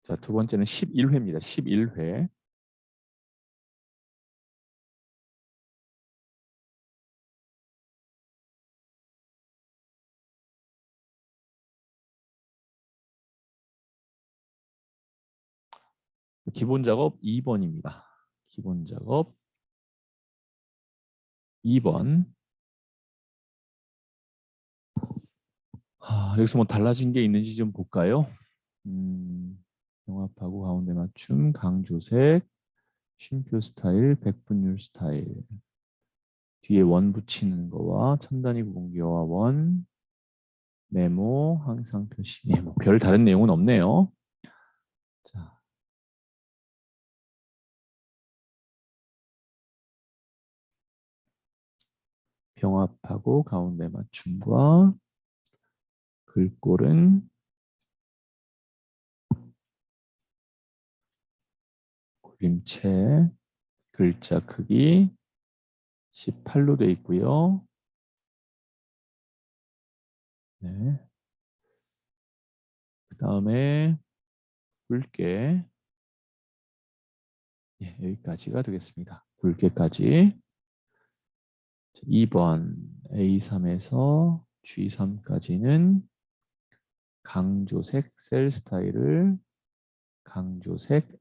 자, 두 번째는 11회입니다. 11회. 기본 작업 2번입니다. 기본 작업 2번. 여기서 뭐 달라진 게 있는지 좀 볼까요? 병합하고 가운데 맞춤, 강조색, 쉼표 스타일, 백분율 스타일. 뒤에 원 붙이는 거와 첨단위 구분기와 원, 메모, 항상 표시. 별 다른 내용은 없네요. 자, 병합하고 가운데 맞춤과 글꼴은 그림체, 글자 크기 18로 되어 있고요. 네. 그 다음에 굵게 여기까지가 되겠습니다. 굵게까지 2번 A3에서 G3까지는 강조색 셀 스타일을 강조색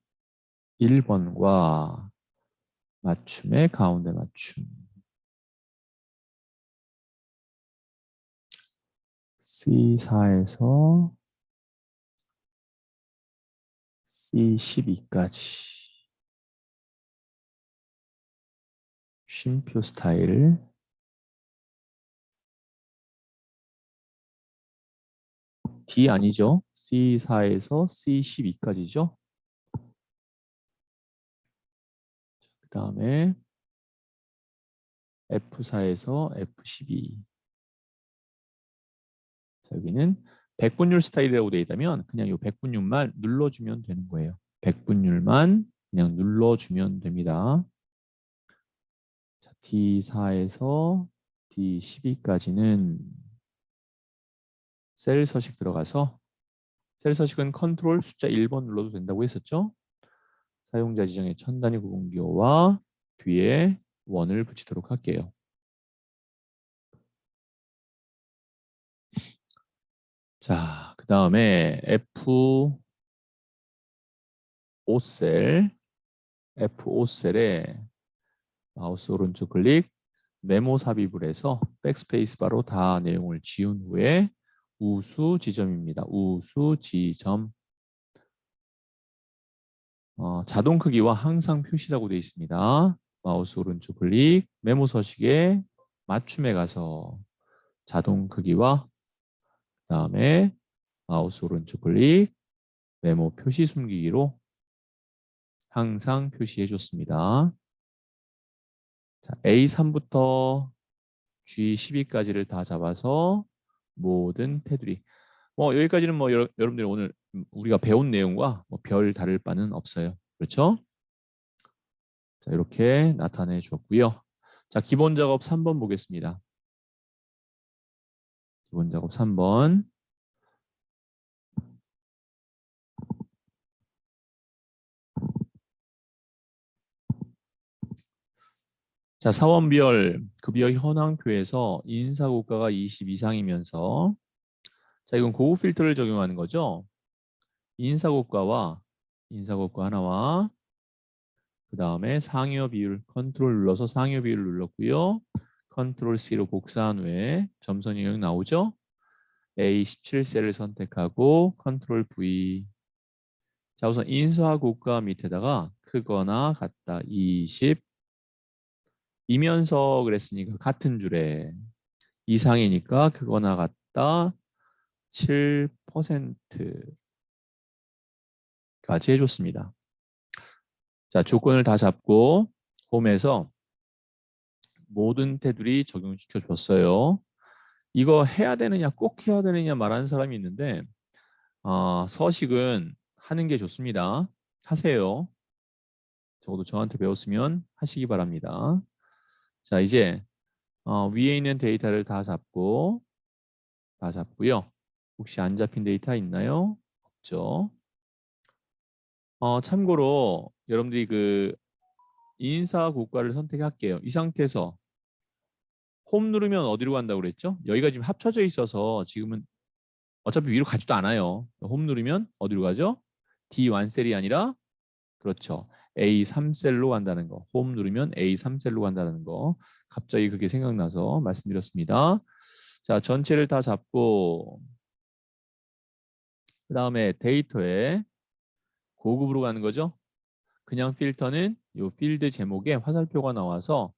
1번과 맞춤의 가운데 맞춤 C4에서 C12까지 쉼표 스타일 D 아니죠? C4에서 C12까지죠? 그 다음에 F4에서 F12. 자, 여기는 백분율 스타일이라고 되어 있다면 그냥 이 백분율만 눌러주면 되는 거예요. 백분율만 그냥 눌러주면 됩니다. 자, D4에서 D12까지는 셀 서식 들어가서 셀 서식은 컨트롤 숫자 1번 눌러도 된다고 했었죠. 사용자 지정의 첨단위 구분기호와 뒤에 원을 붙이도록 할게요. 자, 그 다음에 F5셀에 마우스 오른쪽 클릭, 메모 삽입을 해서 백스페이스 바로 다 내용을 지운 후에 우수 지점입니다. 우수 지점. 자동 크기와 항상 표시라고 되어 있습니다. 마우스 오른쪽 클릭, 메모 서식에 맞춤에 가서 자동 크기와 그다음에 마우스 오른쪽 클릭, 메모 표시 숨기기로 항상 표시해 줬습니다. 자, A3부터 G12까지를 다 잡아서 모든 테두리. 여기까지는 여러분들이 오늘 우리가 배운 내용과 별 다를 바는 없어요. 그렇죠? 자, 이렇게 나타내 주었고요. 자, 기본 작업 3번 보겠습니다. 기본 작업 3번. 자, 사원별 급여 현황표에서 인사고가가 20 이상이면서 자, 이건 고급 필터를 적용하는 거죠. 인사고가 하나와 그 다음에 상여 비율 컨트롤 눌러서 상여 비율 눌렀고요. 컨트롤 C로 복사한 후에 점선 영역 나오죠. A17셀을 선택하고 컨트롤 V. 자, 우선 인사고가 밑에다가 크거나 같다 20 이면서 그랬으니까 같은 줄에 이상이니까 크거나 같다 7%까지 해줬습니다. 자, 조건을 다 잡고 홈에서 모든 테두리 적용시켜 줬어요. 이거 해야 되느냐 꼭 해야 되느냐 말하는 사람이 있는데 서식은 하는 게 좋습니다. 하세요. 적어도 저한테 배웠으면 하시기 바랍니다. 자, 이제 위에 있는 데이터를 다 잡고요. 혹시 안 잡힌 데이터 있나요? 없죠. 참고로 여러분들이 그 인사 고과를 선택할게요. 이 상태에서 홈 누르면 어디로 간다고 그랬죠? 여기가 지금 합쳐져 있어서 지금은 어차피 위로 가지도 않아요. 홈 누르면 어디로 가죠? D1셀이 아니라 그렇죠. A3셀로 간다는 거. 홈 누르면 A3셀로 간다는 거. 갑자기 그게 생각나서 말씀드렸습니다. 자, 전체를 다 잡고 그 다음에 데이터에 고급으로 가는 거죠. 그냥 필터는 이 필드 제목에 화살표가 나와서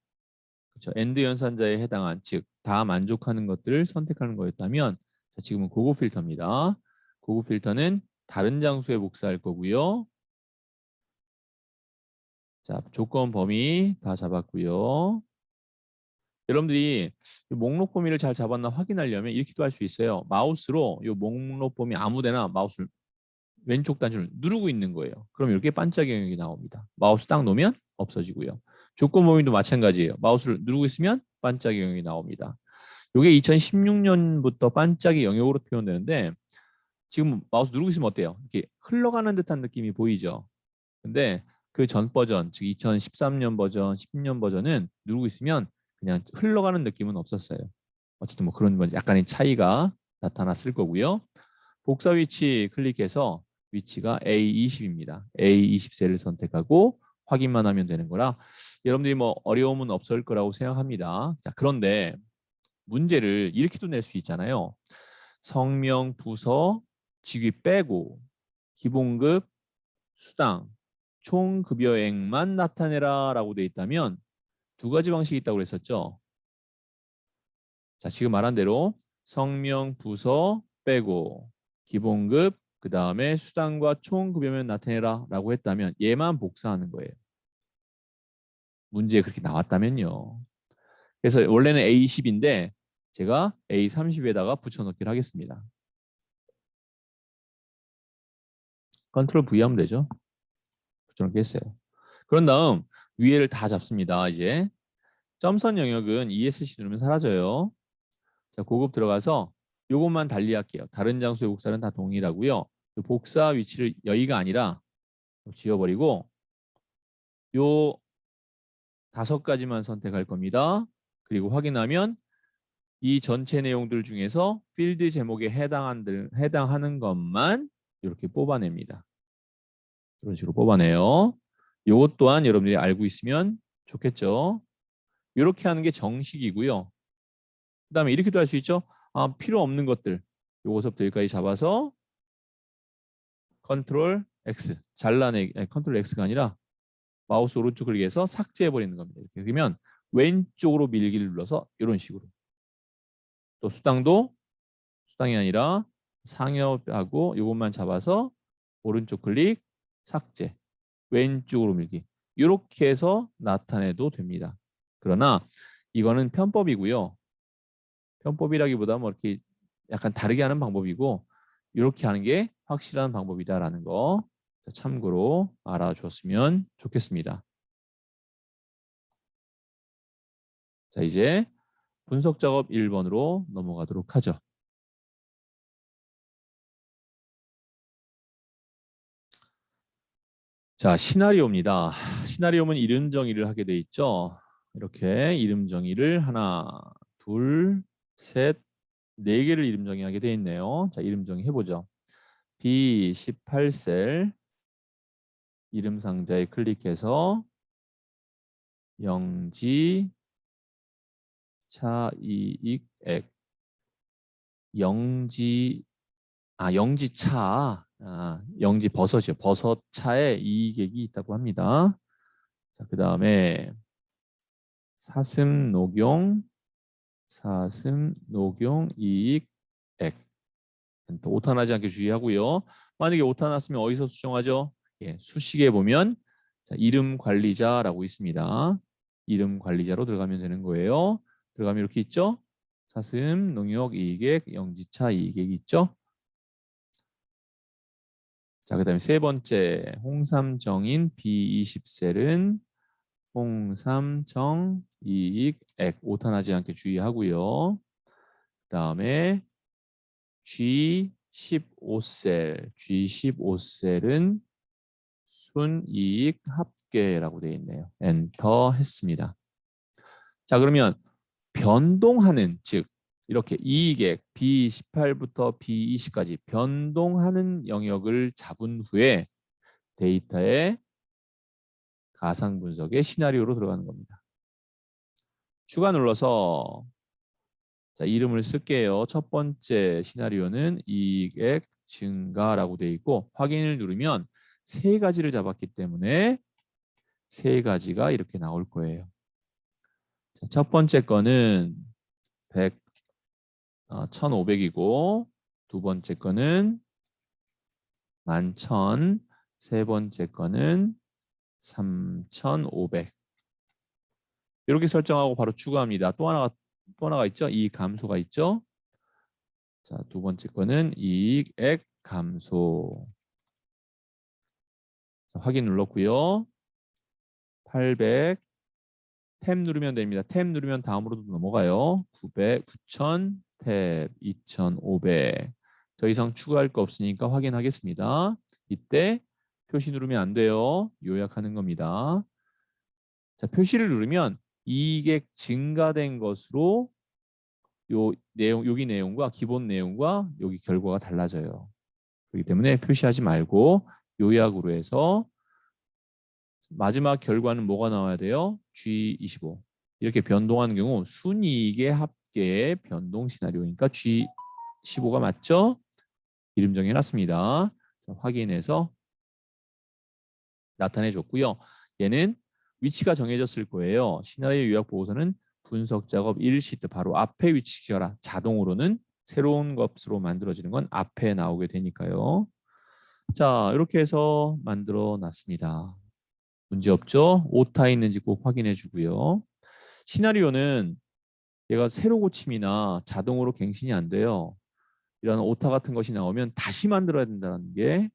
그렇죠. 엔드 연산자에 해당한 즉 다 만족하는 것들을 선택하는 거였다면 자, 지금은 고급 필터입니다. 고급 필터는 다른 장소에 복사할 거고요. 자, 조건 범위 다 잡았고요. 여러분들이 이 목록 범위를 잘 잡았나 확인하려면 이렇게도 할 수 있어요. 마우스로 이 목록 범위 아무데나 마우스를 왼쪽 단추를 누르고 있는 거예요. 그럼 이렇게 반짝이 영역이 나옵니다. 마우스 딱 놓으면 없어지고요. 조건 범위도 마찬가지예요. 마우스를 누르고 있으면 반짝이 영역이 나옵니다. 이게 2016년부터 반짝이 영역으로 표현되는데 지금 마우스 누르고 있으면 어때요? 이렇게 흘러가는 듯한 느낌이 보이죠? 근데 그 전 버전, 즉 2013년 버전, 10년 버전은 누르고 있으면 그냥 흘러가는 느낌은 없었어요. 어쨌든 뭐 그런 약간의 차이가 나타났을 거고요. 복사 위치 클릭해서 위치가 A20입니다. A20 셀을 선택하고 확인만 하면 되는 거라 여러분들이 뭐 어려움은 없을 거라고 생각합니다. 자, 그런데 문제를 이렇게도 낼 수 있잖아요. 성명, 부서, 직위 빼고 기본급, 수당, 총 급여액만 나타내라 라고 돼 있다면 두 가지 방식이 있다고 그랬었죠. 자, 지금 말한 대로 성명, 부서 빼고 기본급, 그 다음에 수당과 총 급여만 나타내라 라고 했다면 얘만 복사하는 거예요. 문제에 그렇게 나왔다면요. 그래서 원래는 A10인데 제가 A30에다가 붙여넣기를 하겠습니다. 컨트롤 V 하면 되죠. 붙여넣기 했어요. 그런 다음 위에를 다 잡습니다. 이제 점선 영역은 ESC 누르면 사라져요. 자, 고급 들어가서 요것만 달리할게요. 다른 장소의 복사는 다 동일하고요. 복사 위치를 여기가 아니라 지워버리고 요 5가지만 선택할 겁니다. 그리고 확인하면 이 전체 내용들 중에서 필드 제목에 해당하는 것만 이렇게 뽑아냅니다. 이런 식으로 뽑아내요. 요것 또한 여러분들이 알고 있으면 좋겠죠. 이렇게 하는 게 정식이고요. 그 다음에 이렇게도 할 수 있죠. 필요 없는 것들 요거서부터 여기까지 잡아서 컨트롤 X 잘라내기 컨트롤 X가 아니라 마우스 오른쪽 클릭해서 삭제해버리는 겁니다. 이렇게 그러면 왼쪽으로 밀기를 눌러서 이런 식으로 또 수당이 아니라 상엽하고 이것만 잡아서 오른쪽 클릭 삭제 왼쪽으로 밀기 이렇게 해서 나타내도 됩니다. 그러나 이거는 편법이고요. 편법이라기보다 뭐 이렇게 약간 다르게 하는 방법이고 이렇게 하는 게 확실한 방법이다라는 거 참고로 알아주었으면 좋겠습니다. 자, 이제 분석 작업 1번으로 넘어가도록 하죠. 자, 시나리오입니다. 시나리오는 이름 정의를 하게 돼 있죠. 이렇게 이름 정의를 하나, 둘, 셋, 네 개를 이름 정의하게 돼 있네요. 자, 이름 정의 해보죠. B18셀 이름 상자에 클릭해서 영지 차이익액 영지 영지차 영지 버섯이요. 버섯차에 이익액이 있다고 합니다. 자, 그 다음에 사슴 녹용 이익액 또 오타 나지 않게 주의하고요. 만약에 오타 났으면 어디서 수정하죠? 예, 수식에 보면 자, 이름 관리자라고 있습니다. 이름 관리자로 들어가면 되는 거예요. 들어가면 이렇게 있죠? 사슴, 농역, 이익액, 영지차, 이익액이 있죠? 자, 그 다음에 세 번째 홍삼정인 B20셀은 홍삼정, 이익, 액 오타 나지 않게 주의하고요. 그 다음에 G15셀은 순이익 합계라고 되어 있네요. 엔터 했습니다. 자, 그러면 변동하는, 즉 이렇게 이익액 B18부터 B20까지 변동하는 영역을 잡은 후에 데이터에 가상 분석의 시나리오로 들어가는 겁니다. 추가 눌러서 자, 이름을 쓸게요. 첫 번째 시나리오는 이익액 증가라고 되어 있고 확인을 누르면 세 가지를 잡았기 때문에 세 가지가 이렇게 나올 거예요. 자, 첫 번째 거는 1,500이고 두 번째 거는 11,000, 세 번째 거는 3,500. 이렇게 설정하고 바로 추가합니다. 또 하나가 있죠? 이 감소가 있죠? 자, 두 번째 거는 이익액 감소. 자, 확인 눌렀고요. 800. 탭 누르면 됩니다. 탭 누르면 다음으로도 넘어가요. 900, 9,000, 탭 2,500. 더 이상 추가할 거 없으니까 확인하겠습니다. 이때 표시 누르면 안 돼요. 요약하는 겁니다. 자, 표시를 누르면 이익액 증가된 것으로 요 내용, 여기 내용과 기본 내용과 여기 결과가 달라져요. 그렇기 때문에 표시하지 말고 요약으로 해서 마지막 결과는 뭐가 나와야 돼요? G25. 이렇게 변동하는 경우 순이익의 합계의 변동 시나리오니까 G15가 맞죠? 이름 정해놨습니다. 확인해서 나타내줬고요. 얘는 위치가 정해졌을 거예요. 시나리오 요약 보고서는 분석 작업 1시트 바로 앞에 위치 지어라. 자동으로는 새로운 것으로 만들어지는 건 앞에 나오게 되니까요. 자, 이렇게 해서 만들어 놨습니다. 문제 없죠? 오타 있는지 꼭 확인해 주고요. 시나리오는 얘가 새로 고침이나 자동으로 갱신이 안 돼요. 이런 오타 같은 것이 나오면 다시 만들어야 된다는 게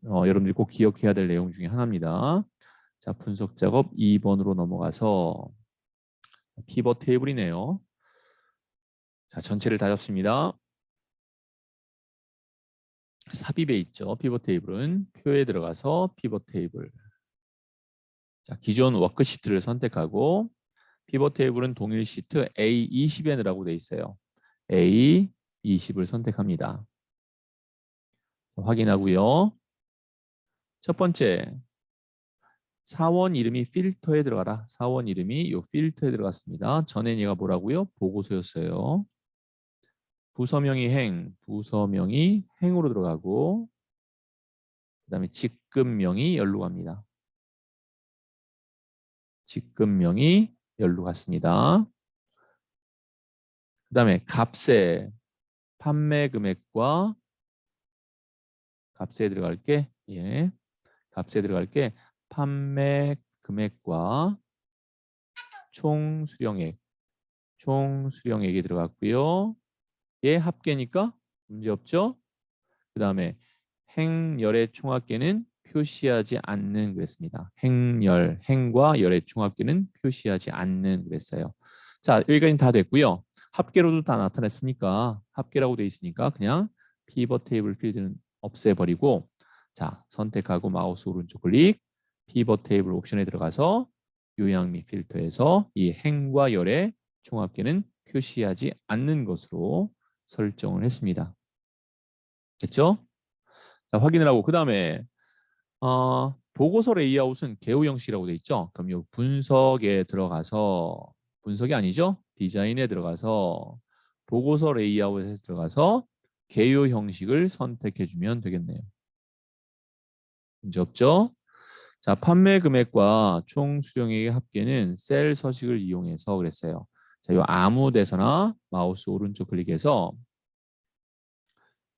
여러분들이 꼭 기억해야 될 내용 중에 하나입니다. 자, 분석 작업 2번으로 넘어가서 피벗 테이블이네요. 자, 전체를 다 잡습니다. 삽입에 있죠. 피벗 테이블은 표에 들어가서 피벗 테이블. 자, 기존 워크시트를 선택하고 피벗 테이블은 동일 시트 A20N이라고 되어 있어요. A20을 선택합니다. 확인하고요. 첫 번째, 사원 이름이 필터에 들어가라. 사원 이름이 이 필터에 들어갔습니다. 전엔 얘가 뭐라고요? 보고서였어요. 부서명이 부서명이 행으로 들어가고 그 다음에 직급명이 열로 갑니다. 직급명이 열로 갔습니다. 그 다음에 값에 판매 금액과 값에 들어갈 게 값에 들어갈 게 판매 금액과 총 수령액이 들어갔고요. 얘 합계니까 문제 없죠. 그 다음에 행열의 총합계는 표시하지 않는 그랬습니다. 행과 열의 총합계는 표시하지 않는 그랬어요. 자, 여기까지 다 됐고요. 합계로도 다 나타냈으니까 합계라고 돼 있으니까 그냥 피벗 테이블 필드는 없애버리고 자, 선택하고 마우스 오른쪽 클릭 피벗 테이블 옵션에 들어가서 요약 및 필터에서 이 행과 열의 총합계는 표시하지 않는 것으로 설정을 했습니다. 됐죠? 자, 확인을 하고 그 다음에 보고서 레이아웃은 개요 형식이라고 돼 있죠. 그럼 이 분석에 들어가서 분석이 아니죠. 디자인에 들어가서 보고서 레이아웃에 들어가서 개요 형식을 선택해 주면 되겠네요. 문제 없죠? 자, 판매 금액과 총 수령액의 합계는 셀 서식을 이용해서 그랬어요. 자, 이 아무 데서나 마우스 오른쪽 클릭해서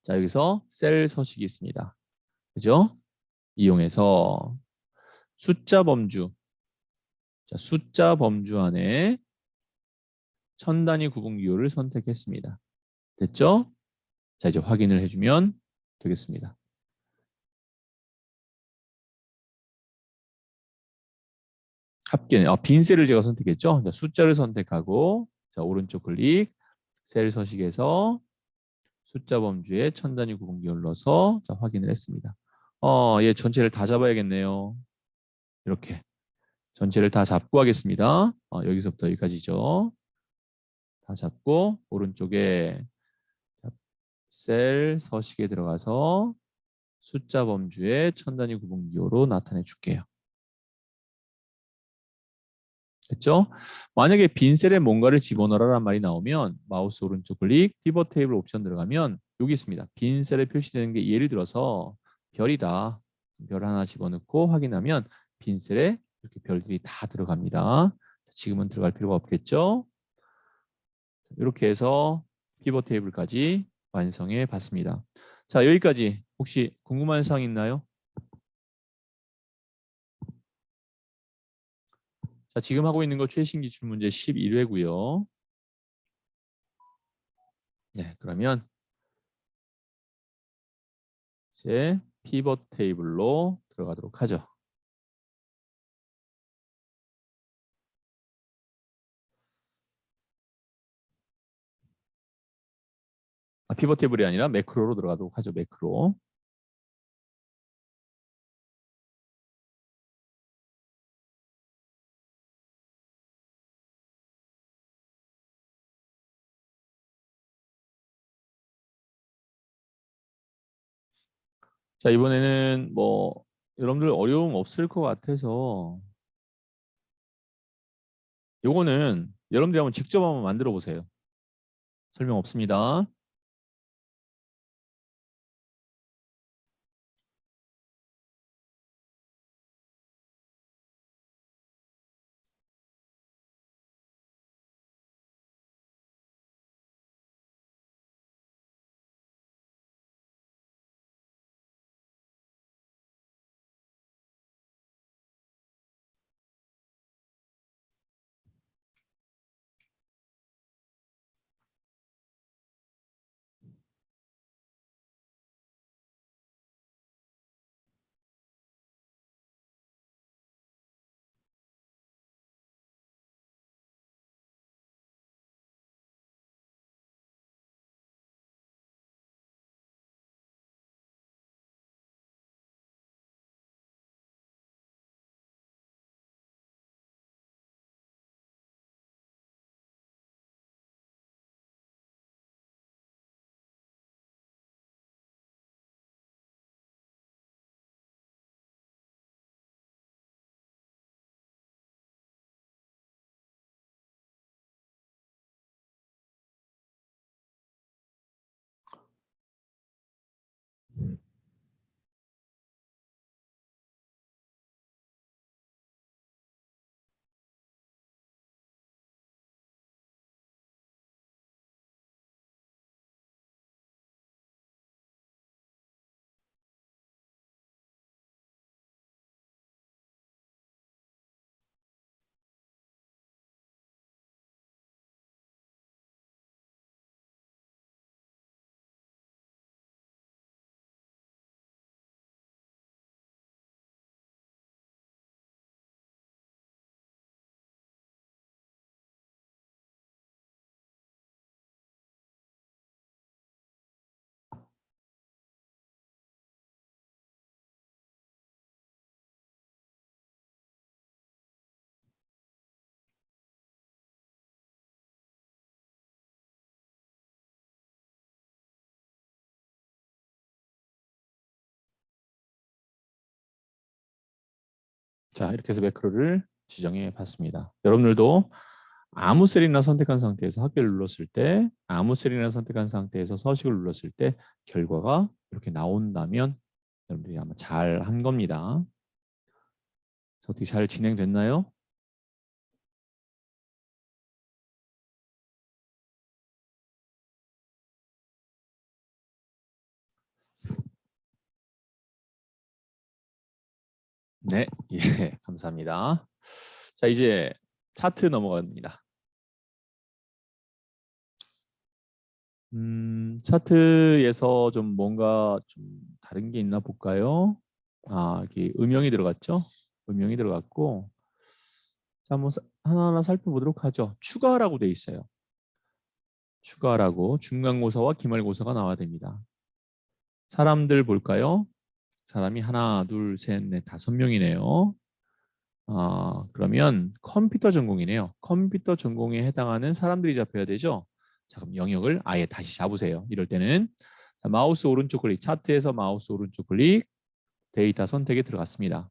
자, 여기서 셀 서식이 있습니다. 그죠? 이용해서 숫자 범주. 자, 숫자 범주 안에 천 단위 구분 기호를 선택했습니다. 됐죠? 자, 이제 확인을 해주면 되겠습니다. 합계, 빈 셀을 제가 선택했죠? 자, 숫자를 선택하고 자, 오른쪽 클릭, 셀 서식에서 숫자 범주에 천 단위 구분 기호를 넣어서 자, 확인을 했습니다. 얘 전체를 다 잡아야겠네요. 이렇게 전체를 다 잡고 하겠습니다. 여기서부터 여기까지죠. 다 잡고 오른쪽에 셀 서식에 들어가서 숫자 범주의 천 단위 구분 기호로 나타내 줄게요. 됐죠? 만약에 빈 셀에 뭔가를 집어넣으라는 말이 나오면 마우스 오른쪽 클릭, 피벗 테이블 옵션 들어가면 여기 있습니다. 빈 셀에 표시되는 게 예를 들어서 별이다. 별 하나 집어넣고 확인하면 빈 셀에 이렇게 별들이 다 들어갑니다. 지금은 들어갈 필요가 없겠죠? 이렇게 해서 피벗 테이블까지 완성해 봤습니다. 자, 여기까지 혹시 궁금한 사항 있나요? 자, 지금 하고 있는 거 최신 기출 문제 11회고요. 네, 그러면 이제 피벗 테이블로 들어가도록 하죠. 피벗 테이블이 아니라 매크로로 들어가도록 하죠. 매크로. 자, 이번에는 뭐 여러분들 어려움 없을 것 같아서 요거는 여러분들이 한번 직접 한번 만들어 보세요. 설명 없습니다. 자, 이렇게 해서 매크로를 지정해 봤습니다. 여러분들도 아무 셀이나 선택한 상태에서 합계를 눌렀을 때, 아무 셀이나 선택한 상태에서 서식을 눌렀을 때 결과가 이렇게 나온다면 여러분들이 아마 잘 한 겁니다. 어떻게 잘 진행됐나요? 네, 예, 감사합니다. 자, 이제 차트 넘어갑니다. 차트에서 좀 뭔가 좀 다른 게 있나 볼까요? 여기 음영이 들어갔죠? 음영이 들어갔고, 자, 한번 하나하나 살펴보도록 하죠. 추가라고 돼 있어요. 추가라고 중간고사와 기말고사가 나와야 됩니다. 사람들 볼까요? 사람이 하나, 둘, 셋, 넷, 5명이네요. 그러면 컴퓨터 전공이네요. 컴퓨터 전공에 해당하는 사람들이 잡혀야 되죠. 자, 그럼 영역을 아예 다시 잡으세요. 이럴 때는 자, 마우스 오른쪽 클릭, 차트에서 마우스 오른쪽 클릭, 데이터 선택에 들어갔습니다.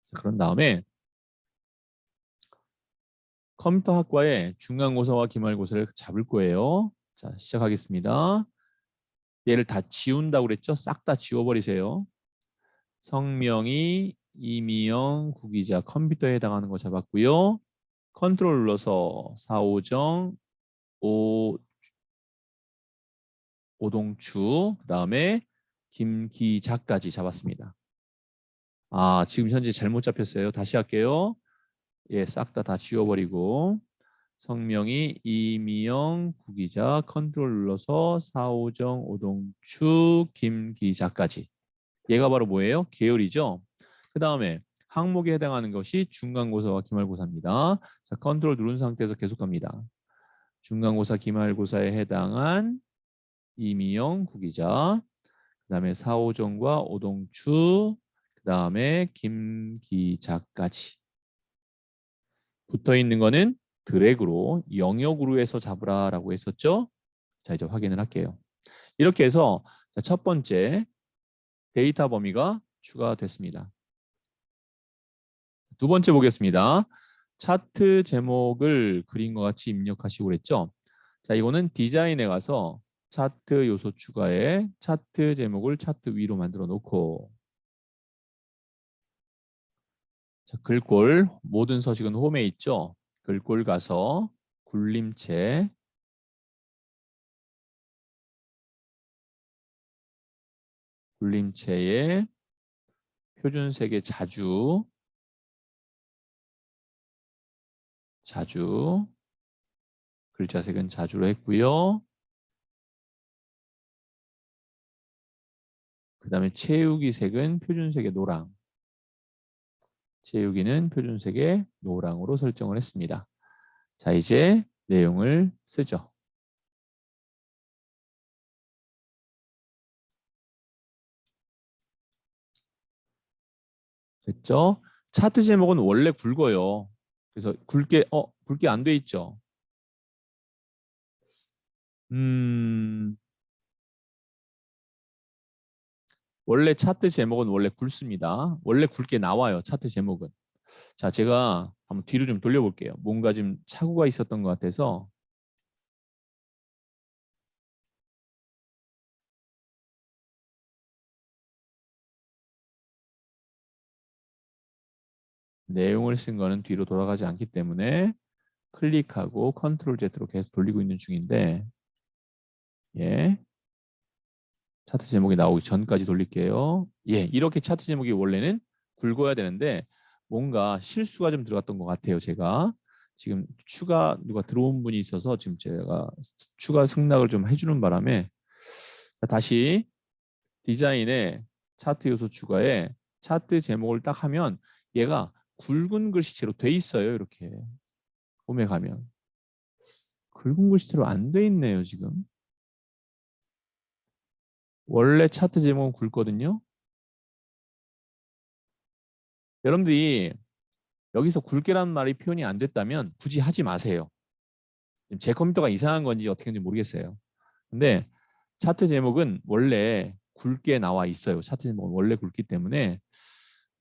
자, 그런 다음에 컴퓨터 학과의 중간고사와 기말고사를 잡을 거예요. 자, 시작하겠습니다. 얘를 다 지운다고 그랬죠? 싹 다 지워버리세요. 성명이 이미영 구기자 컴퓨터에 해당하는 거 잡았고요. 컨트롤 눌러서 사오정 오동추 그다음에 김기자까지 잡았습니다. 지금 현재 잘못 잡혔어요. 다시 할게요. 예, 싹 다 지워버리고 성명이 이미영 구기자 컨트롤 눌러서 사오정 오동추 김기자까지. 얘가 바로 뭐예요? 계열이죠. 그 다음에 항목에 해당하는 것이 중간고사와 기말고사입니다. 자, 컨트롤 누른 상태에서 계속 갑니다. 중간고사, 기말고사에 해당한 이미영 구기자, 그 다음에 사오정과 오동추, 그 다음에 김기자까지. 붙어있는 거는 드래그로 영역으로 해서 잡으라라고 했었죠. 자, 이제 확인을 할게요. 이렇게 해서 첫 번째 데이터 범위가 추가됐습니다. 두 번째 보겠습니다. 차트 제목을 그림과 같이 입력하시고 그랬죠. 자, 이거는 디자인에 가서 차트 요소 추가에 차트 제목을 차트 위로 만들어 놓고 자, 글꼴 모든 서식은 홈에 있죠. 글꼴 가서 굴림체 굴림체에 표준색의 자주 글자색은 자주로 했고요. 그 다음에 채우기 색은 표준색의 노랑 채우기는 표준색의 노랑으로 설정을 했습니다. 자, 이제 내용을 쓰죠. 됐죠? 차트 제목은 원래 굵어요. 그래서 굵게 안 돼 있죠. 원래 차트 제목은 원래 굵습니다. 원래 굵게 나와요. 차트 제목은. 자, 제가 한번 뒤로 좀 돌려볼게요. 뭔가 좀 착오가 있었던 것 같아서 내용을 쓴 거는 뒤로 돌아가지 않기 때문에 클릭하고 컨트롤 Z로 계속 돌리고 있는 중인데 예. 차트 제목이 나오기 전까지 돌릴게요. 예, 이렇게 차트 제목이 원래는 굵어야 되는데 뭔가 실수가 좀 들어갔던 것 같아요. 제가 지금 누가 들어온 분이 있어서 지금 제가 추가 승낙을 좀 해주는 바람에 다시 디자인에 차트 요소 추가에 차트 제목을 딱 하면 얘가 굵은 글씨체로 돼 있어요. 이렇게 홈에 가면 굵은 글씨체로 안 돼 있네요. 지금 원래 차트 제목은 굵거든요. 여러분들이 여기서 굵게라는 말이 표현이 안 됐다면 굳이 하지 마세요. 제 컴퓨터가 이상한 건지 어떻게 하는지 모르겠어요. 근데 차트 제목은 원래 굵게 나와 있어요. 차트 제목은 원래 굵기 때문에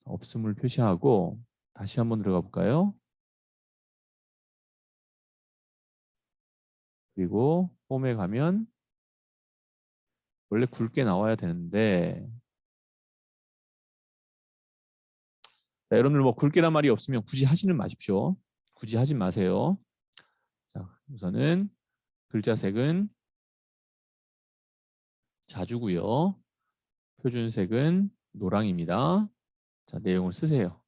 없음을 표시하고 다시 한번 들어가 볼까요? 그리고 홈에 가면 원래 굵게 나와야 되는데 자, 여러분들 뭐 굵게란 말이 없으면 굳이 하지는 마십시오. 굳이 하지 마세요. 자, 우선은 글자색은 자주고요. 표준색은 노랑입니다. 자, 내용을 쓰세요.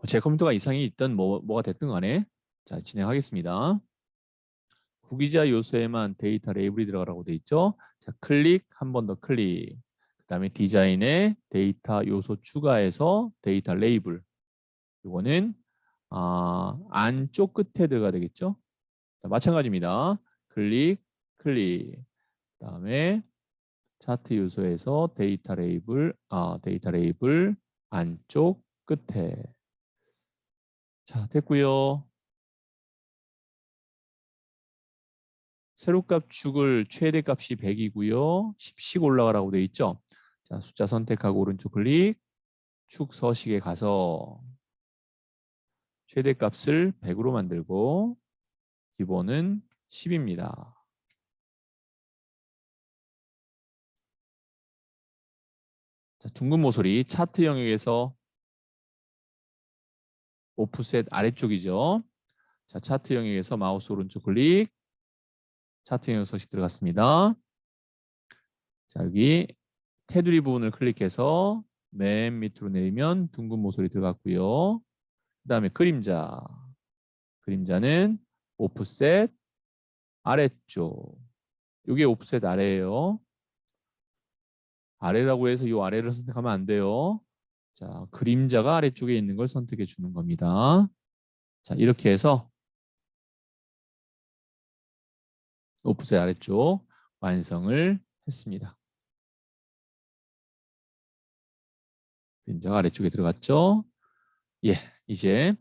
제 컴퓨터가 이상이 있든 뭐가 됐든 간에 자, 진행하겠습니다. 구기자 요소에만 데이터 레이블이 들어가라고 돼 있죠. 자, 클릭 한 번 더 클릭. 그다음에 디자인에 데이터 요소 추가해서 데이터 레이블. 이거는 안쪽 끝에 들어가 되겠죠. 마찬가지입니다. 클릭, 클릭. 그다음에 차트 요소에서 데이터 레이블 안쪽 끝에. 자, 됐고요. 세로값 축을 최대값이 100이고요. 10씩 올라가라고 되어 있죠. 자, 숫자 선택하고 오른쪽 클릭, 축 서식에 가서 최대값을 100으로 만들고 기본은 10입니다. 자, 둥근 모서리 차트 영역에서 오프셋 아래쪽이죠. 자, 차트 영역에서 마우스 오른쪽 클릭, 차트 영역 서식 들어갔습니다. 자, 여기 테두리 부분을 클릭해서 맨 밑으로 내리면 둥근 모서리 들어갔고요. 그 다음에 그림자. 그림자는 오프셋 아래쪽. 이게 오프셋 아래예요. 아래라고 해서 이 아래를 선택하면 안 돼요. 자, 그림자가 아래쪽에 있는 걸 선택해 주는 겁니다. 자, 이렇게 해서 오프셋 아래쪽 완성을 했습니다. 그림자가 아래쪽에 들어갔죠? 예, 이제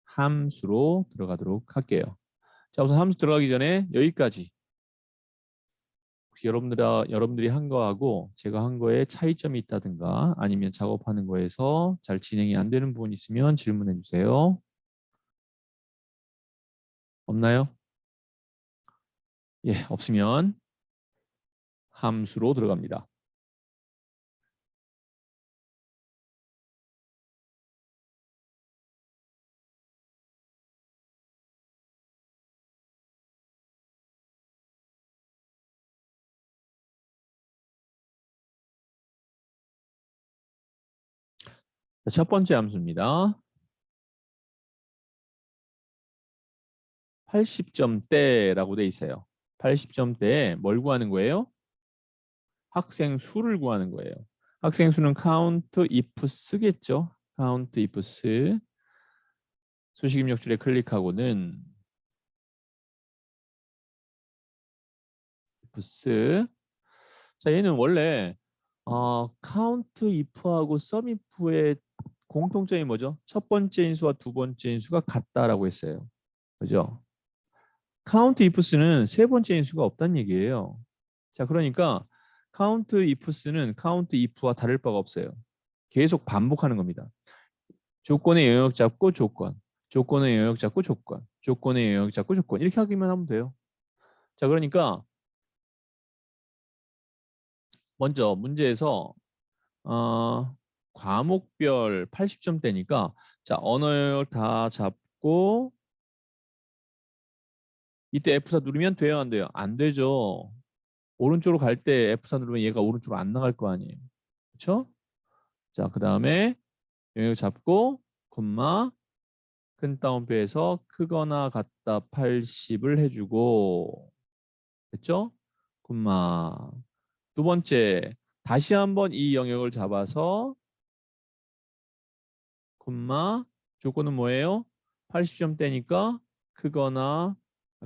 함수로 들어가도록 할게요. 자, 우선 함수 들어가기 전에 여기까지 혹시 여러분들이 한 거하고 제가 한 거에 차이점이 있다든가 아니면 작업하는 거에서 잘 진행이 안 되는 부분이 있으면 질문해 주세요. 없나요? 예, 없으면 함수로 들어갑니다. 자, 첫 번째 함수입니다. 80점대라고 돼 있어요. 80점대에 뭘 구하는 거예요? 학생 수를 구하는 거예요. 학생 수는 count if 쓰겠죠. count if 쓰. 수식 입력줄에 클릭하고는 if 쓰. 자, 얘는 원래 count if하고 sum if의 공통점이 뭐죠? 첫 번째 인수와 두 번째 인수가 같다라고 했어요. 그죠? count ifs는 세 번째 인수가 없다는 얘기예요. 자, 그러니까 count ifs는 count if와 다를 바가 없어요. 계속 반복하는 겁니다. 조건의 영역 잡고 조건, 조건의 영역 잡고 조건, 조건의 영역 잡고 조건 이렇게 하기만 하면 돼요. 자, 그러니까 먼저 문제에서 과목별 80점대니까 자, 언어 영역 다 잡고 이때 F4 누르면 돼요, 안 돼요? 안 되죠. 오른쪽으로 갈 때 F4 누르면 얘가 오른쪽으로 안 나갈 거 아니에요. 그렇죠? 자, 그다음에 영역 잡고 콤마 큰 따옴표에서 크거나 같다 80을 해주고 됐죠? 콤마 두 번째 다시 한번 이 영역을 잡아서 콤마 조건은 뭐예요? 80점대니까 크거나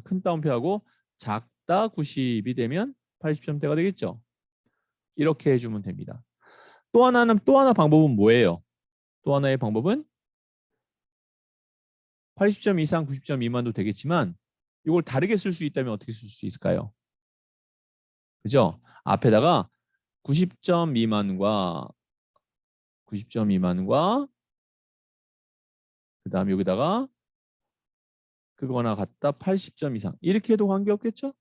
큰 따옴표하고 작다 90이 되면 80점대가 되겠죠? 이렇게 해주면 됩니다. 또 하나 방법은 뭐예요? 또 하나의 방법은 80점 이상 90점 미만도 되겠지만 이걸 다르게 쓸 수 있다면 어떻게 쓸 수 있을까요? 그죠? 앞에다가 90점 미만과 90점 미만과 그 다음에 여기다가 그거나 같다 80점 이상 이렇게 해도 관계없겠죠?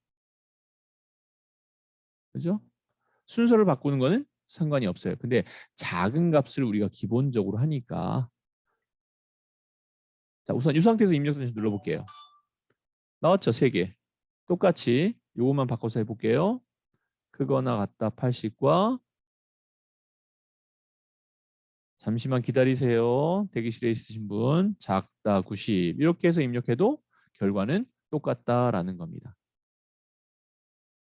그죠? 순서를 바꾸는 거는 상관이 없어요. 근데 작은 값을 우리가 기본적으로 하니까 자, 우선 이 상태에서 입력 다시 눌러볼게요. 나왔죠? 3개. 똑같이 요것만 바꿔서 해볼게요. 크거나 같다 80과 잠시만 기다리세요. 대기실에 있으신 분 작다 90 이렇게 해서 입력해도 결과는 똑같다라는 겁니다.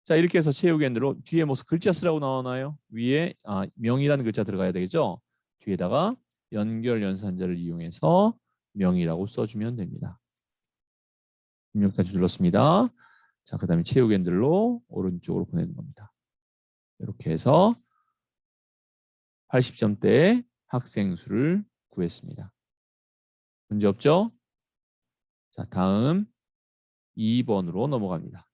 자, 이렇게 해서 채우기 엔드로 뒤에 뭐 글자 쓰라고 나오나요? 위에 명이라는 글자 들어가야 되겠죠? 뒤에다가 연결 연산자를 이용해서 명이라고 써주면 됩니다. 입력 단추 눌렀습니다. 자, 그 다음에 채우기 핸들로 오른쪽으로 보내는 겁니다. 이렇게 해서 80점대의 학생 수를 구했습니다. 문제 없죠? 자, 다음 2번으로 넘어갑니다.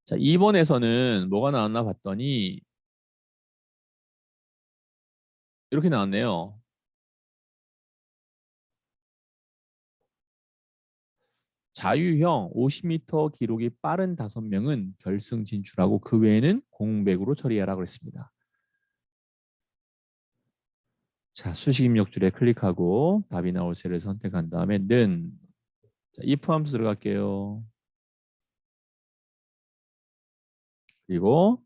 자, 2번에서는 뭐가 나왔나 봤더니 이렇게 나왔네요. 자유형 50m 기록이 빠른 5명은 결승 진출하고 그 외에는 공백으로 처리하라고 했습니다. 자, 수식 입력줄에 클릭하고 답이 나올 셀을 선택한 다음에 는 자, if 함수 들어갈게요. 그리고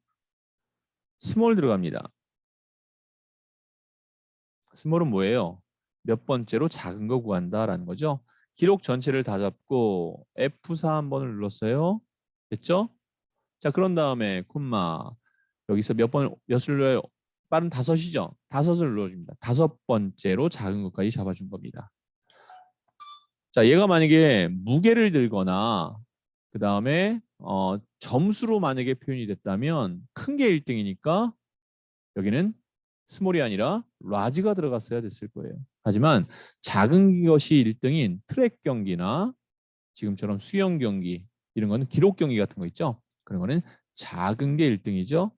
스몰 들어갑니다. 스몰은 뭐예요? 몇 번째로 작은 거 구한다라는 거죠. 기록 전체를 다 잡고 F4 한 번을 눌렀어요. 됐죠? 자, 그런 다음에 콤마 여기서 몇을 눌러요? 빠른 5이죠. 5을 눌러줍니다. 5번째로 작은 것까지 잡아준 겁니다. 자, 얘가 만약에 무게를 들거나 그 다음에 점수로 만약에 표현이 됐다면 큰 게 1등이니까 여기는 스몰이 아니라 라지가 들어갔어야 됐을 거예요. 하지만 작은 것이 1등인 트랙 경기나 지금처럼 수영 경기 이런 거는 기록 경기 같은 거 있죠. 그런 거는 작은 게 1등이죠.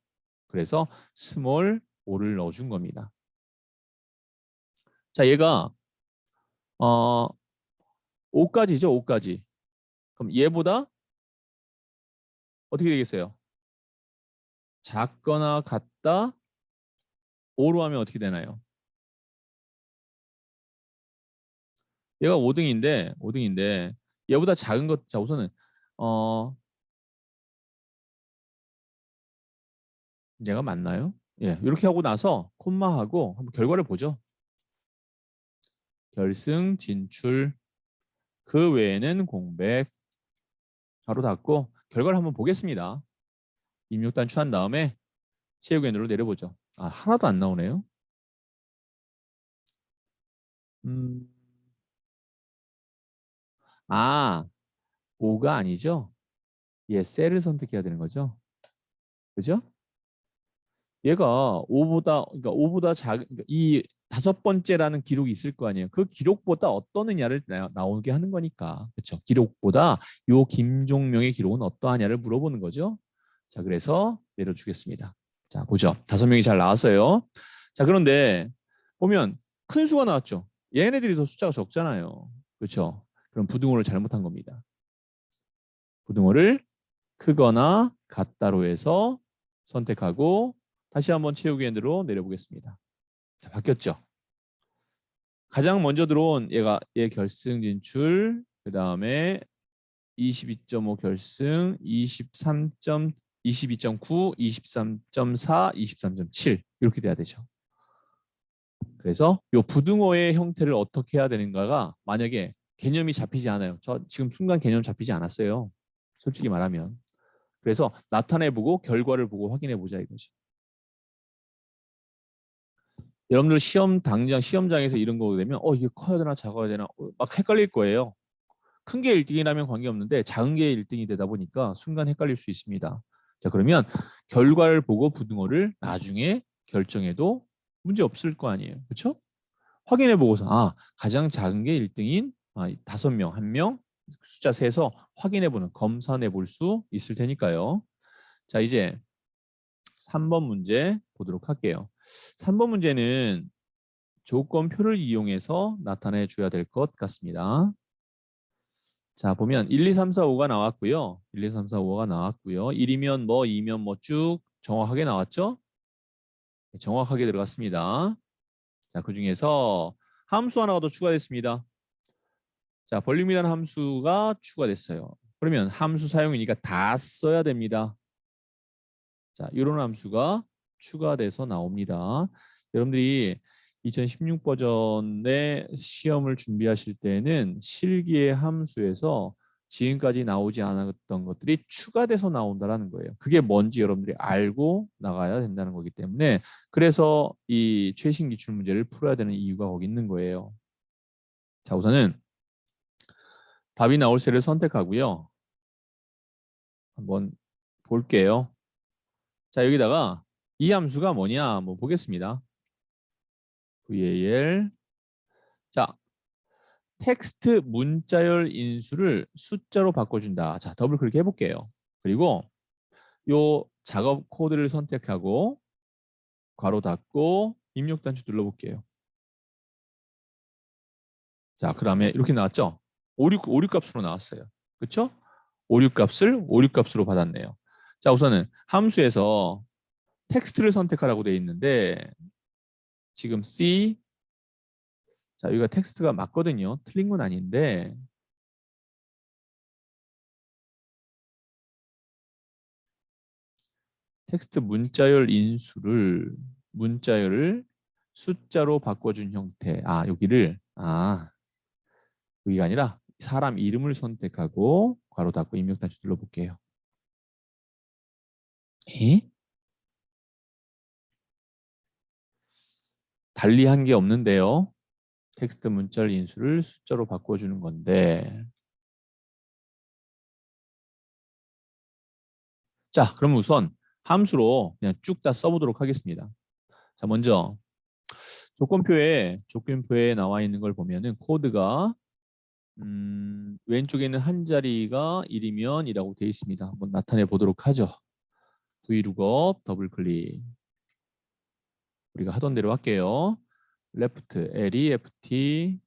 그래서 스몰 5를 넣어준 겁니다. 자, 얘가 5까지죠. 5까지. 그럼 얘보다 어떻게 되겠어요? 작거나 같다 5로 하면 어떻게 되나요? 얘가 5등인데 얘보다 작은 것, 자 우선은 어 얘가 맞나요? 예, 이렇게 하고 나서 콤마하고 한번 결과를 보죠. 결승 진출 그 외에는 공백 바로 닫고 결과를 한번 보겠습니다. 입력단 추한 다음에 채우기 앤으로 내려보죠. 아, 하나도 안 나오네요. 음, 아, 5가 아니죠? 예, 셀을 선택해야 되는 거죠. 그죠? 얘가 5보다 그러니까 5보다 작은 그러니까 이 5번째라는 기록이 있을 거 아니에요. 그 기록보다 어떠느냐를 나오게 하는 거니까. 그렇죠? 기록보다 요 김종명의 기록은 어떠하냐를 물어보는 거죠. 자, 그래서 내려주겠습니다. 자, 보죠. 5명이 잘 나왔어요. 자, 그런데 보면 큰 수가 나왔죠. 얘네들이 더 숫자가 적잖아요. 그렇죠? 그럼 부등호를 잘못한 겁니다. 부등호를 크거나 같다로 해서 선택하고 다시 한번 채우기 핸드로 내려보겠습니다. 자, 바뀌었죠. 가장 먼저 들어온 얘 결승 진출, 그 다음에 22.5 결승, 23점, 22.9, 23.4, 23.7 이렇게 돼야 되죠. 그래서 이 부등호의 형태를 어떻게 해야 되는가가 만약에 개념이 잡히지 않아요. 저 지금 순간 개념 잡히지 않았어요. 솔직히 말하면. 그래서 나타내보고 결과를 보고 확인해보자 이거죠. 여러분들 시험장에서 이런 거 되면 이게 커야 되나 작아야 되나 막 헷갈릴 거예요. 큰 게 1등이라면 관계없는데 작은 게 1등이 되다 보니까 순간 헷갈릴 수 있습니다. 자, 그러면 결과를 보고 부등호를 나중에 결정해도 문제 없을 거 아니에요. 그렇죠? 확인해 보고서 가장 작은 게 1등인 5명, 1명 숫자 세서 확인해 보는 검사해 볼 수 있을 테니까요. 자, 이제 3번 문제 보도록 할게요. 3번 문제는 조건표를 이용해서 나타내 줘야 될 것 같습니다. 자, 보면 1, 2, 3, 4, 5가 나왔고요. 1, 2, 3, 4, 5가 나왔고요. 1이면 뭐, 2면 뭐 쭉 정확하게 나왔죠? 네, 정확하게 들어갔습니다. 자, 그중에서 함수 하나가 더 추가됐습니다. 자, 볼륨이라는 함수가 추가됐어요. 그러면 함수 사용이니까 다 써야 됩니다. 자, 이런 함수가 추가돼서 나옵니다. 여러분들이 2016 버전의 시험을 준비하실 때는 실기의 함수에서 지금까지 나오지 않았던 것들이 추가돼서 나온다는 거예요. 그게 뭔지 여러분들이 알고 나가야 된다는 거기 때문에 그래서 이 최신 기출 문제를 풀어야 되는 이유가 거기 있는 거예요. 자, 우선은 답이 나올 셀을 선택하고요. 한번 볼게요. 자, 여기다가 이 함수가 뭐냐 한번 보겠습니다. VAL. 자, 텍스트 문자열 인수를 숫자로 바꿔준다. 자, 더블 클릭 해볼게요. 그리고 요 작업 코드를 선택하고 괄호 닫고 입력 단추 눌러볼게요. 자, 그다음에 이렇게 나왔죠? 56 값으로 나왔어요. 그렇죠? 56 값을 56 값으로 받았네요. 자, 우선은 함수에서 텍스트를 선택하라고 되어 있는데 지금 C, 자, 여기가 텍스트가 맞거든요. 틀린 건 아닌데 텍스트 문자열을 숫자로 바꿔준 형태. 아, 여기가 아니라 사람 이름을 선택하고 괄호 닫고 입력 단추 눌러볼게요. 에? 달리 한 게 없는데요. 텍스트 문자열 인수를 숫자로 바꿔주는 건데. 자, 그럼 우선 함수로 그냥 쭉 다 써보도록 하겠습니다. 자, 먼저 조건표에 나와 있는 걸 보면은 코드가 왼쪽에 있는 한 자리가 1이면 이라고 되어 있습니다. 한번 나타내 보도록 하죠. vlookup 더블 클릭. 우리가 하던 대로 할게요. left, left,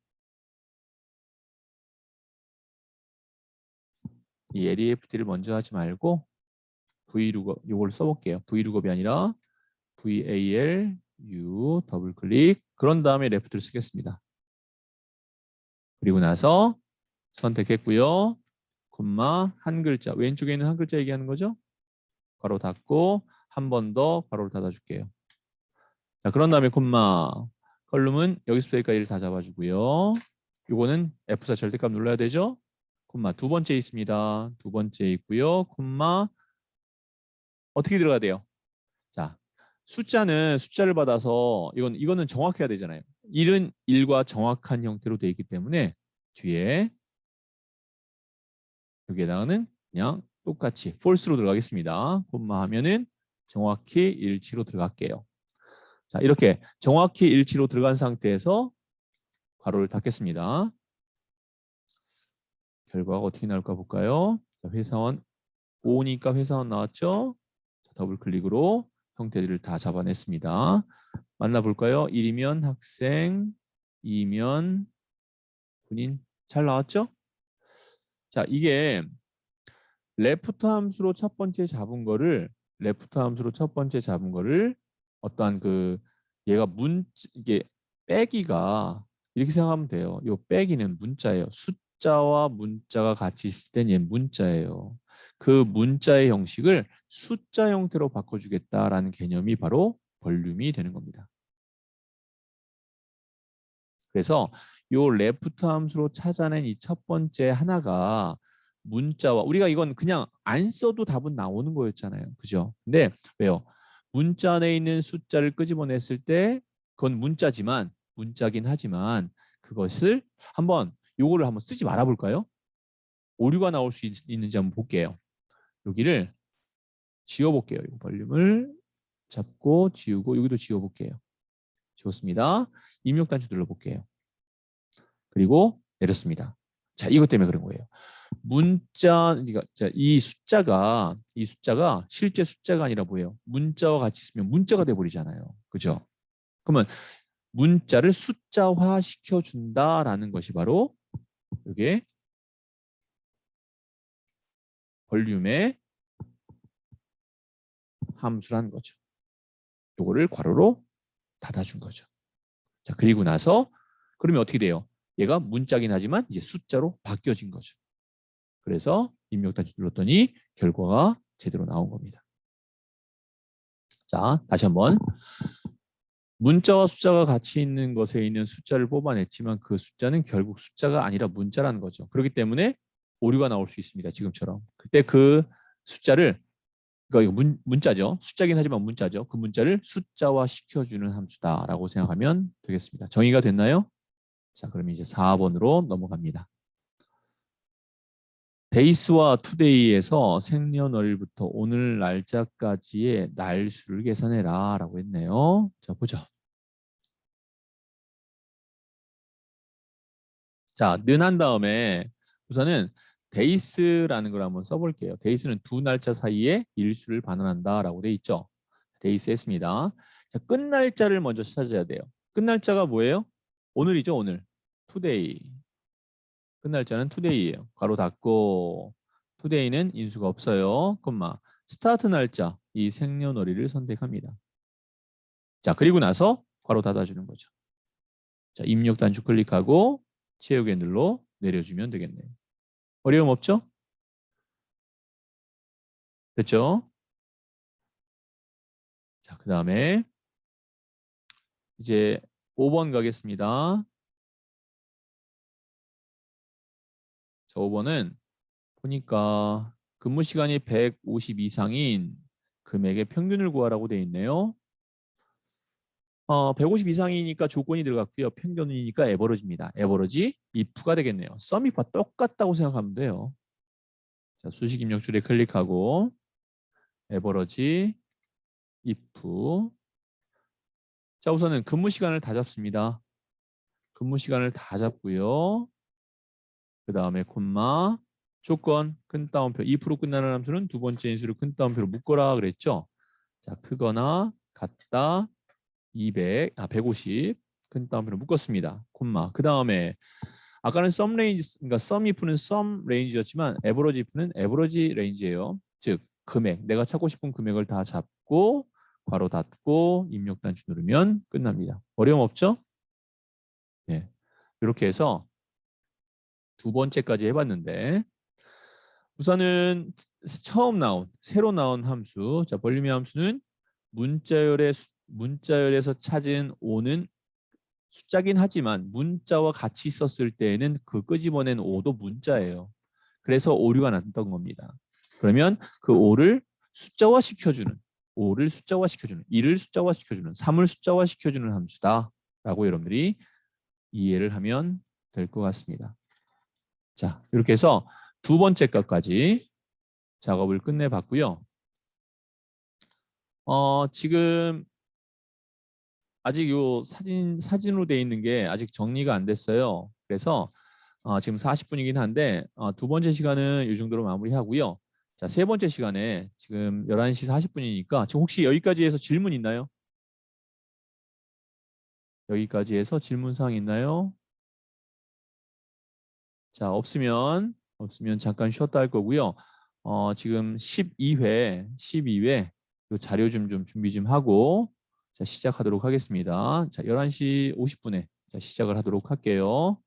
이 left를 먼저 하지 말고 vlookup 이걸 써볼게요. vlookup이 아니라 valu 더블 클릭. 그런 다음에 left를 쓰겠습니다. 그리고 나서 선택했고요. 콤마 한 글자 왼쪽에 있는 한 글자 얘기하는 거죠. 괄호 닫고 한 번 더 괄호를 닫아줄게요. 자, 그런 다음에 콤마 컬럼은 여기서부터 여기까지를 다 잡아주고요. 이거는 F4 절대값 눌러야 되죠. 콤마 두 번째 있습니다. 두 번째 있고요. 콤마 어떻게 들어가야 돼요? 자, 숫자를 받아서 이거는 정확해야 되잖아요. 1은 1과 정확한 형태로 되어 있기 때문에 뒤에 여기에다가는 그냥 똑같이 false로 들어가겠습니다. 콤마 하면은 정확히 일치로 들어갈게요. 자, 이렇게 정확히 일치로 들어간 상태에서 괄호를 닫겠습니다. 결과가 어떻게 나올까 볼까요? 자, 회사원 5니까 회사원 나왔죠? 자, 더블 클릭으로 형태들을 다 잡아냈습니다. 만나볼까요? 1이면 학생, 2면 군인. 잘 나왔죠? 자, 이게 레프트 함수로 첫 번째 잡은 거를 어떠한 얘가 이게 빼기가 이렇게 생각하면 돼요. 이 빼기는 문자예요. 숫자와 문자가 같이 있을 땐 얘 문자예요. 그 문자의 형식을 숫자 형태로 바꿔주겠다라는 개념이 바로 볼륨이 되는 겁니다. 그래서 요 레프트 함수로 찾아낸 이 첫 번째 하나가 문자와 우리가 이건 그냥 안 써도 답은 나오는 거였잖아요. 그죠? 근데 왜요? 문자 안에 있는 숫자를 끄집어냈을 때 그건 문자긴 하지만 그것을 요거를 한번 쓰지 말아 볼까요? 오류가 나올 수 있는지 한번 볼게요. 여기를 지워 볼게요. 이 볼륨을 잡고 지우고 여기도 지워 볼게요. 지웠습니다. 입력 단추 눌러 볼게요. 그리고 내렸습니다. 자, 이것 때문에 그런 거예요. 그러니까 이 숫자가 실제 숫자가 아니라 뭐예요? 문자와 같이 있으면 문자가 돼 버리잖아요. 그죠? 그러면 문자를 숫자화 시켜준다라는 것이 바로 이게 볼륨의 함수라는 거죠. 요거를 괄호로 닫아준 거죠. 자, 그리고 나서 그러면 어떻게 돼요? 얘가 문자긴 하지만 이제 숫자로 바뀌어진 거죠. 그래서 입력 단추 눌렀더니 결과가 제대로 나온 겁니다. 자, 다시 한번. 문자와 숫자가 같이 있는 것에 있는 숫자를 뽑아냈지만 그 숫자는 결국 숫자가 아니라 문자라는 거죠. 그렇기 때문에 오류가 나올 수 있습니다. 지금처럼. 그때 그 숫자를 그러니까 이거 문자죠. 숫자긴 하지만 문자죠. 그 문자를 숫자화 시켜주는 함수다라고 생각하면 되겠습니다. 정의가 됐나요? 자, 그럼 이제 4번으로 넘어갑니다. 데이스와 투데이에서 생년월일부터 오늘 날짜까지의 날수를 계산해라 라고 했네요. 자, 보죠. 자, 는한 다음에 우선은 데이스라는 걸 한번 써볼게요. 데이스는 두 날짜 사이에 일수를 반환한다라고 돼 있죠. 데이스 했습니다. 자, 끝 날짜를 먼저 찾아야 돼요. 끝 날짜가 뭐예요? 오늘이죠, 오늘. 투데이. 끝 날짜는 투데이예요. 괄호 닫고 투데이는 인수가 없어요. 콤마. 스타트 날짜 이 생년월일을 선택합니다. 자, 그리고 나서 괄호 닫아주는 거죠. 자, 입력 단축 클릭하고 채우기 눌러 내려주면 되겠네요. 어려움 없죠? 됐죠? 자, 그 다음에 이제 5번 가겠습니다. 자, 5번은 보니까 근무 시간이 150 이상인 금액의 평균을 구하라고 되어 있네요. 150 이상이니까 조건이 들어갔고요. 평균이니까 에버러지입니다. 에버러지 if가 되겠네요. 썸if와 똑같다고 생각하면 돼요. 자, 수식 입력줄에 클릭하고 에버러지 if. 자, 우선은 근무 시간을 다 잡습니다. 근무 시간을 다 잡고요. 그 다음에 콤마 조건 큰 따옴표 2% 끝나는 함수는 두 번째 인수를 큰 따옴표로 묶어라 그랬죠. 자, 크거나 같다 150 큰 따옴표로 묶었습니다. 콤마 그 다음에 아까는 sum range 그러니까 sum if는 sum range였지만 average if는 average range예요. 즉 금액 내가 찾고 싶은 금액을 다 잡고 괄호 닫고 입력 단추 누르면 끝납니다. 어려움 없죠? 네. 이렇게 해서 두 번째까지 해봤는데 우선은 처음 나온 새로 나온 함수 자 볼륨의 함수는 문자열에서 찾은 5는 숫자긴 하지만 문자와 같이 썼을 때에는 그 끄집어낸 5도 문자예요. 그래서 오류가 났던 겁니다. 그러면 그 5를 숫자화 시켜주는 5를 숫자화 시켜주는 1을 숫자화 시켜주는 3을 숫자화 시켜주는 함수다 라고 여러분들이 이해를 하면 될 것 같습니다. 자, 이렇게 해서 두 번째 것까지 작업을 끝내봤고요. 지금 아직 요 사진으로 되어 있는 게 아직 정리가 안 됐어요. 그래서 지금 40분이긴 한데 두 번째 시간은 이 정도로 마무리하고요. 자, 세 번째 시간에 지금 11시 40분이니까 지금 혹시 여기까지 해서 질문 있나요? 여기까지 해서 질문사항 있나요? 자, 없으면 잠깐 쉬었다 할 거고요. 지금 12회 요 자료 좀 준비 좀 하고 자, 시작하도록 하겠습니다. 자, 11시 50분에 시작을 하도록 할게요.